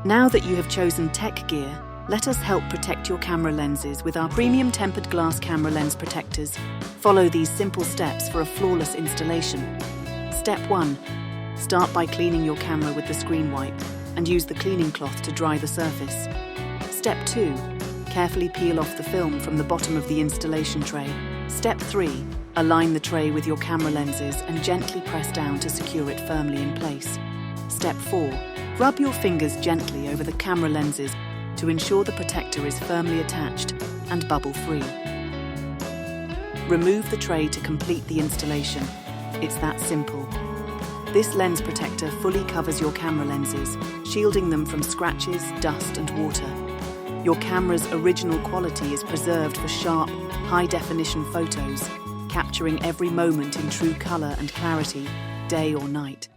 Now that you have chosen TECHGEAR, let us help protect your camera lenses with our premium tempered glass camera lens protectors. Follow these simple steps for a flawless installation. Step 1. Start by cleaning your camera with the screen wipe and use the cleaning cloth to dry the surface. Step 2. Carefully peel off the film from the bottom of the installation tray. Step 3. Align the tray with your camera lenses and gently press down to secure it firmly in place. Step 4. Rub your fingers gently over the camera lenses to ensure the protector is firmly attached and bubble-free. Remove the tray to complete the installation. It's that simple. This lens protector fully covers your camera lenses, shielding them from scratches, dust and water. Your camera's original quality is preserved for sharp, high-definition photos, capturing every moment in true color and clarity, day or night.